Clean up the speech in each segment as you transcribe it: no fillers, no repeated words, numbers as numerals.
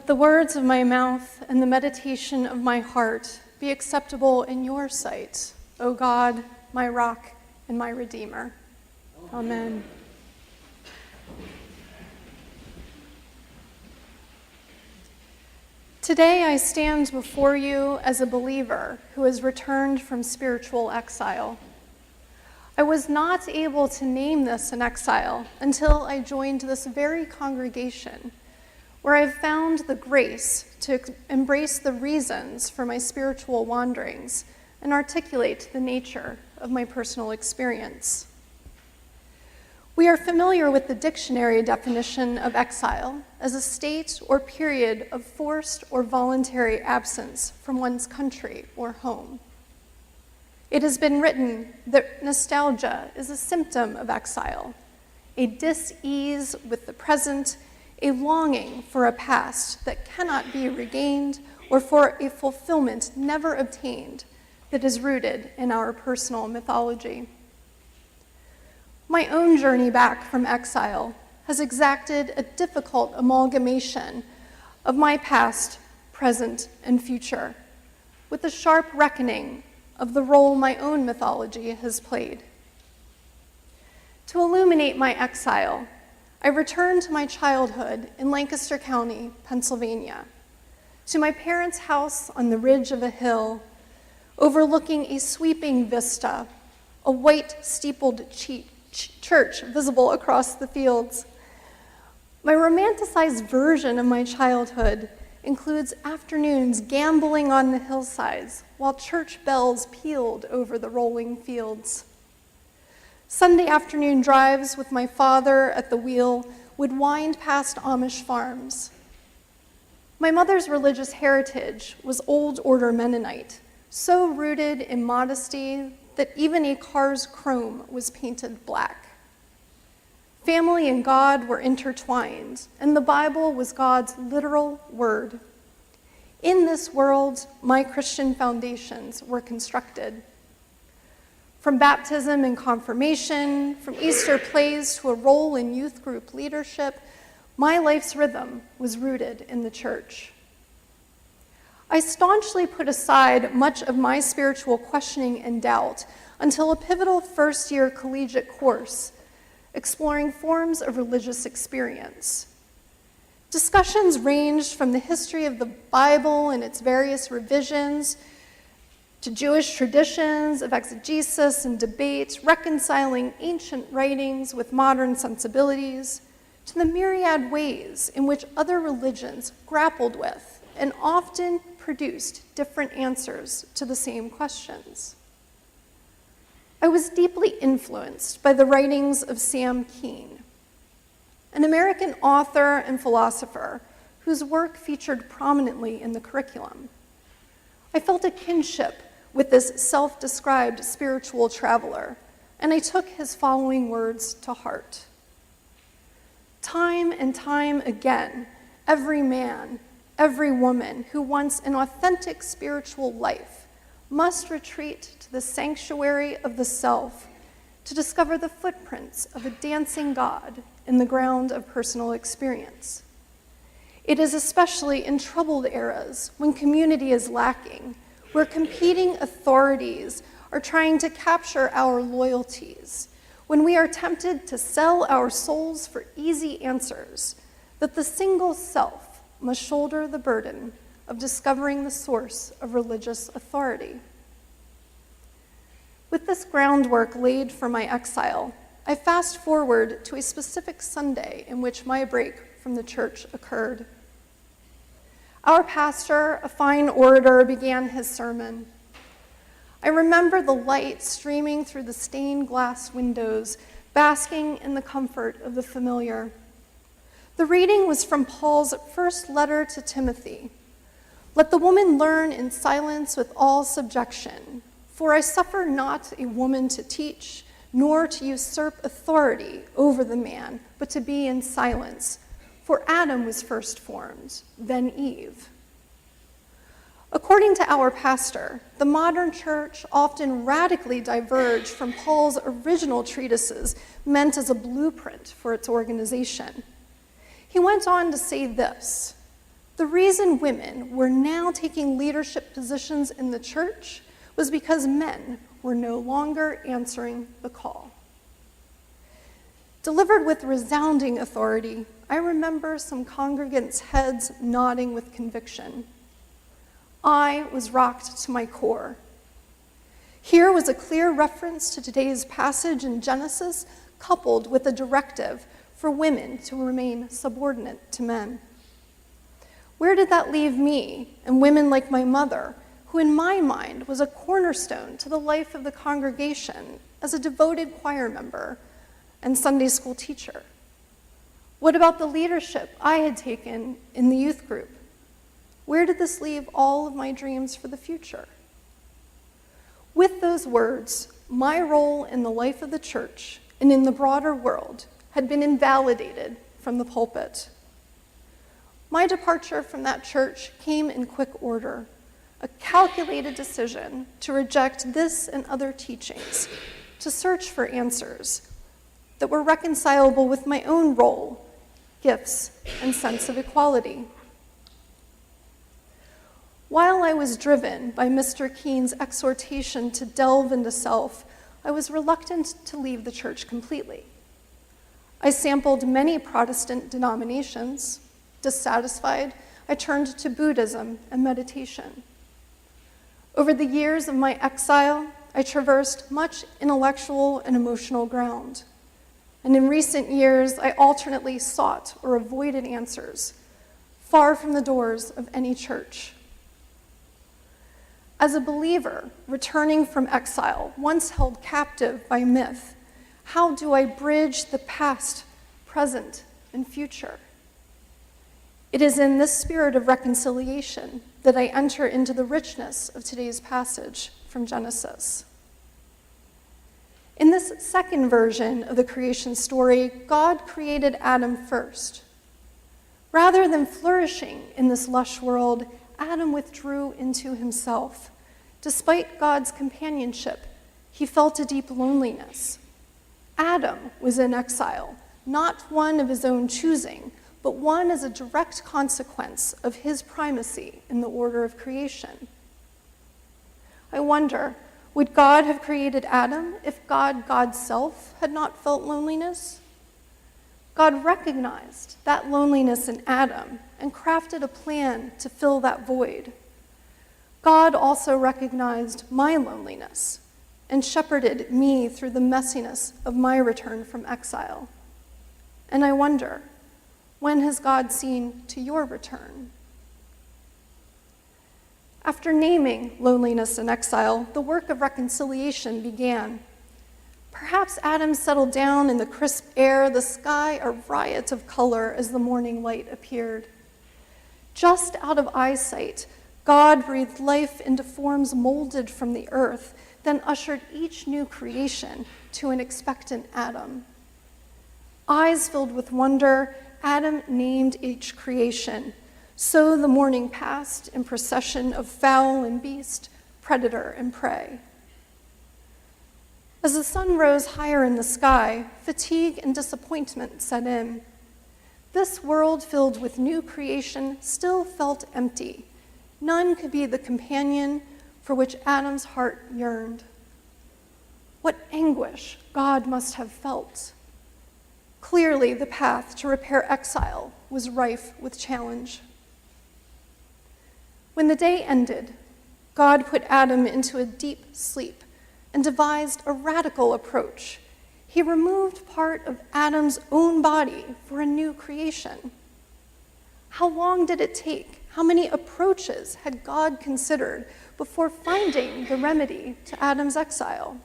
Let the words of my mouth and the meditation of my heart be acceptable in your sight, O God, my rock and my redeemer. Amen. Today I stand before you as a believer who has returned from spiritual exile. I was not able to name this an exile until I joined this very congregation, where I've found the grace to embrace the reasons for my spiritual wanderings and articulate the nature of my personal experience. We are familiar with the dictionary definition of exile as a state or period of forced or voluntary absence from one's country or home. It has been written that nostalgia is a symptom of exile, a dis-ease with the present, a longing for a past that cannot be regained, or for a fulfillment never obtained that is rooted in our personal mythology. My own journey back from exile has exacted a difficult amalgamation of my past, present, and future, with a sharp reckoning of the role my own mythology has played. To illuminate my exile, I returned to my childhood in Lancaster County, Pennsylvania, to my parents' house on the ridge of a hill, overlooking a sweeping vista, a white steepled church visible across the fields. My romanticized version of my childhood includes afternoons gambling on the hillsides while church bells pealed over the rolling fields. Sunday afternoon drives with my father at the wheel would wind past Amish farms. My mother's religious heritage was Old Order Mennonite, so rooted in modesty that even a car's chrome was painted black. Family and God were intertwined, and the Bible was God's literal word. In this world, my Christian foundations were constructed. From baptism and confirmation, from Easter plays to a role in youth group leadership, my life's rhythm was rooted in the church. I staunchly put aside much of my spiritual questioning and doubt until a pivotal first-year collegiate course exploring forms of religious experience. Discussions ranged from the history of the Bible and its various revisions to Jewish traditions of exegesis and debate, reconciling ancient writings with modern sensibilities, to the myriad ways in which other religions grappled with and often produced different answers to the same questions. I was deeply influenced by the writings of Sam Keen, an American author and philosopher whose work featured prominently in the curriculum. I felt a kinship with this self-described spiritual traveler, and I took his following words to heart. Time and time again, every man, every woman who wants an authentic spiritual life must retreat to the sanctuary of the self to discover the footprints of a dancing God in the ground of personal experience. It is especially in troubled eras when community is lacking, where competing authorities are trying to capture our loyalties, when we are tempted to sell our souls for easy answers, that the single self must shoulder the burden of discovering the source of religious authority. With this groundwork laid for my exile, I fast forward to a specific Sunday in which my break from the church occurred. Our pastor, a fine orator, began his sermon. I remember the light streaming through the stained glass windows, basking in the comfort of the familiar. The reading was from Paul's first letter to Timothy. Let the woman learn in silence with all subjection, for I suffer not a woman to teach, nor to usurp authority over the man, but to be in silence. For Adam was first formed, then Eve. According to our pastor, the modern church often radically diverged from Paul's original treatises meant as a blueprint for its organization. He went on to say this: The reason women were now taking leadership positions in the church was because men were no longer answering the call. Delivered with resounding authority, I remember some congregants' heads nodding with conviction. I was rocked to my core. Here was a clear reference to today's passage in Genesis, coupled with a directive for women to remain subordinate to men. Where did that leave me and women like my mother, who in my mind was a cornerstone to the life of the congregation as a devoted choir member and Sunday school teacher? What about the leadership I had taken in the youth group? Where did this leave all of my dreams for the future? With those words, my role in the life of the church and in the broader world had been invalidated from the pulpit. My departure from that church came in quick order, a calculated decision to reject this and other teachings, to search for answers that were reconcilable with my own role, gifts, and sense of equality. While I was driven by Mr. Keene's exhortation to delve into self, I was reluctant to leave the church completely. I sampled many Protestant denominations. Dissatisfied, I turned to Buddhism and meditation. Over the years of my exile, I traversed much intellectual and emotional ground. And in recent years, I alternately sought or avoided answers, far from the doors of any church. As a believer returning from exile, once held captive by myth, how do I bridge the past, present, and future? It is in this spirit of reconciliation that I enter into the richness of today's passage from Genesis. In this second version of the creation story, God created Adam first. Rather than flourishing in this lush world, Adam withdrew into himself. Despite God's companionship, he felt a deep loneliness. Adam was in exile, not one of his own choosing, but one as a direct consequence of his primacy in the order of creation. I wonder, would God have created Adam if God's self, had not felt loneliness? God recognized that loneliness in Adam and crafted a plan to fill that void. God also recognized my loneliness and shepherded me through the messiness of my return from exile. And I wonder, when has God seen to your return? After naming loneliness and exile, the work of reconciliation began. Perhaps Adam settled down in the crisp air, the sky a riot of color as the morning light appeared. Just out of eyesight, God breathed life into forms molded from the earth, then ushered each new creation to an expectant Adam. Eyes filled with wonder, Adam named each creation. So the morning passed in procession of fowl and beast, predator and prey. As the sun rose higher in the sky, fatigue and disappointment set in. This world filled with new creation still felt empty. None could be the companion for which Adam's heart yearned. What anguish God must have felt. Clearly, the path to repair exile was rife with challenge. When the day ended, God put Adam into a deep sleep and devised a radical approach. He removed part of Adam's own body for a new creation. How long did it take? How many approaches had God considered before finding the remedy to Adam's exile?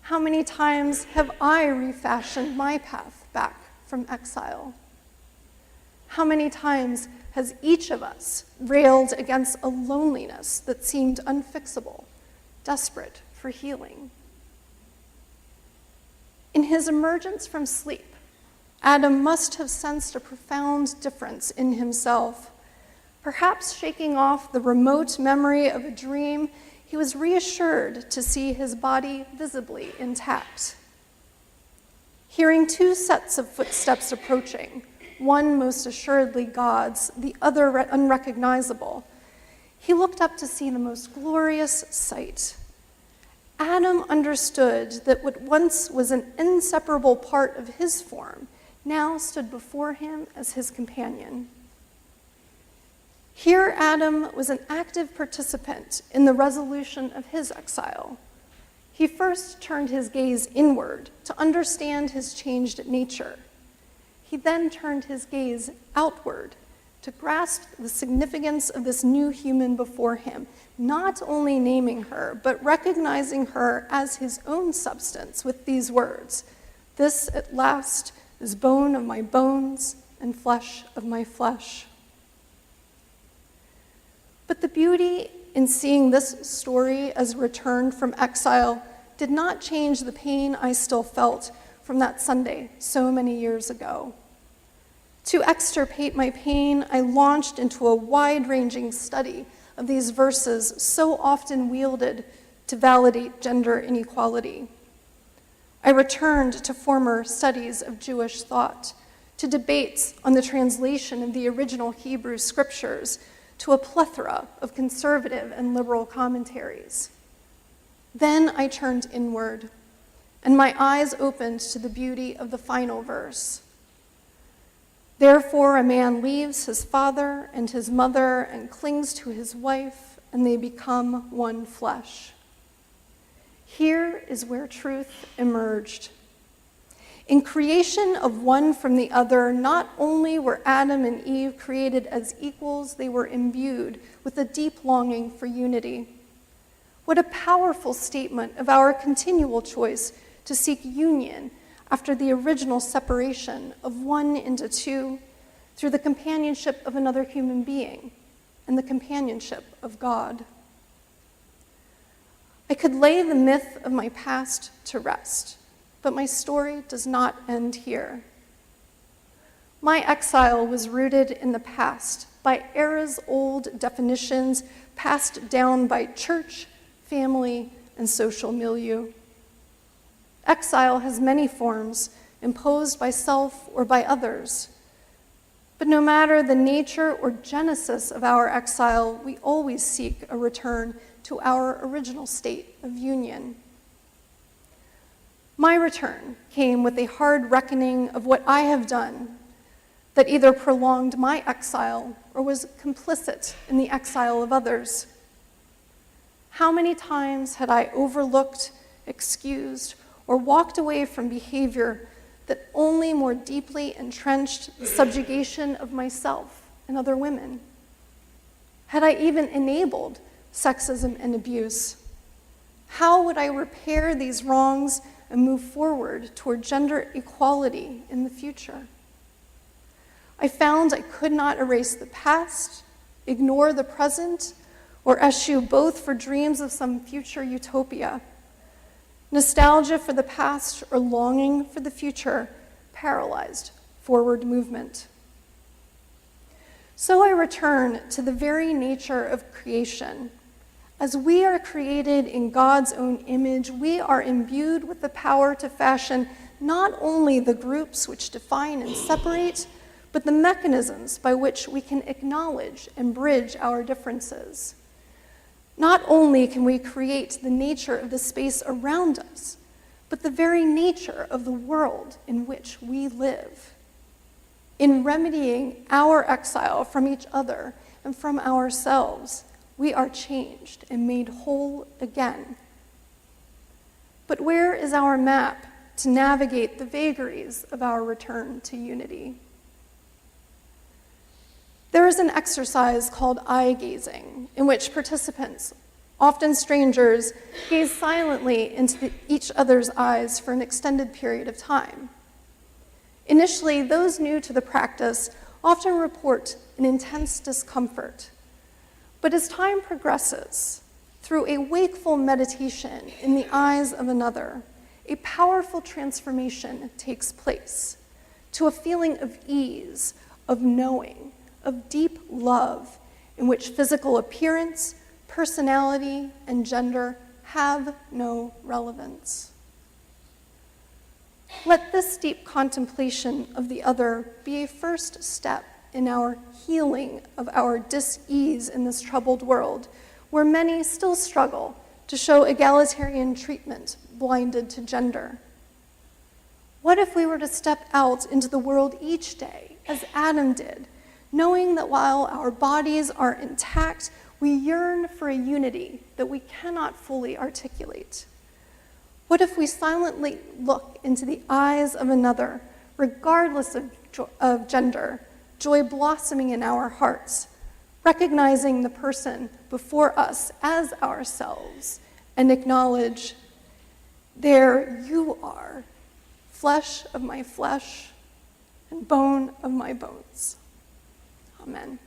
How many times have I refashioned my path back from exile? How many times has each of us railed against a loneliness that seemed unfixable, desperate for healing? In his emergence from sleep, Adam must have sensed a profound difference in himself. Perhaps shaking off the remote memory of a dream, he was reassured to see his body visibly intact. Hearing two sets of footsteps approaching, one most assuredly God's, the other unrecognizable, he looked up to see the most glorious sight. Adam understood that what once was an inseparable part of his form now stood before him as his companion. Here, Adam was an active participant in the resolution of his exile. He first turned his gaze inward to understand his changed nature. He then turned his gaze outward to grasp the significance of this new human before him, not only naming her, but recognizing her as his own substance with these words, "This at last is bone of my bones and flesh of my flesh." But the beauty in seeing this story as returned from exile did not change the pain I still felt from that Sunday so many years ago. To extirpate my pain, I launched into a wide-ranging study of these verses so often wielded to validate gender inequality. I returned to former studies of Jewish thought, to debates on the translation of the original Hebrew scriptures, to a plethora of conservative and liberal commentaries. Then I turned inward, and my eyes opened to the beauty of the final verse. "Therefore a man leaves his father and his mother and clings to his wife, and they become one flesh." Here is where truth emerged. In creation of one from the other, not only were Adam and Eve created as equals, they were imbued with a deep longing for unity. What a powerful statement of our continual choice to seek union after the original separation of one into two through the companionship of another human being and the companionship of God. I could lay the myth of my past to rest, but my story does not end here. My exile was rooted in the past by eras-old definitions passed down by church, family, and social milieu. Exile has many forms, imposed by self or by others. But no matter the nature or genesis of our exile, we always seek a return to our original state of union. My return came with a hard reckoning of what I have done that either prolonged my exile or was complicit in the exile of others. How many times had I overlooked, excused, or walked away from behavior that only more deeply entrenched the subjugation of myself and other women? Had I even enabled sexism and abuse? How would I repair these wrongs and move forward toward gender equality in the future? I found I could not erase the past, ignore the present, or eschew both for dreams of some future utopia. Nostalgia for the past or longing for the future paralyzed forward movement. So I return to the very nature of creation. As we are created in God's own image, we are imbued with the power to fashion not only the groups which define and separate, but the mechanisms by which we can acknowledge and bridge our differences. Not only can we create the nature of the space around us, but the very nature of the world in which we live. In remedying our exile from each other and from ourselves, we are changed and made whole again. But where is our map to navigate the vagaries of our return to unity? There is an exercise called eye gazing, in which participants, often strangers, gaze silently into each other's eyes for an extended period of time. Initially, those new to the practice often report an intense discomfort. But as time progresses, through a wakeful meditation in the eyes of another, a powerful transformation takes place to a feeling of ease, of knowing, of deep love, in which physical appearance, personality, and gender have no relevance. Let this deep contemplation of the other be a first step in our healing of our dis-ease in this troubled world, where many still struggle to show egalitarian treatment blinded to gender. What if we were to step out into the world each day, as Adam did, knowing that while our bodies are intact, we yearn for a unity that we cannot fully articulate? What if we silently look into the eyes of another, regardless of gender, joy blossoming in our hearts, recognizing the person before us as ourselves, and acknowledge, there you are, flesh of my flesh and bone of my bones. Amen.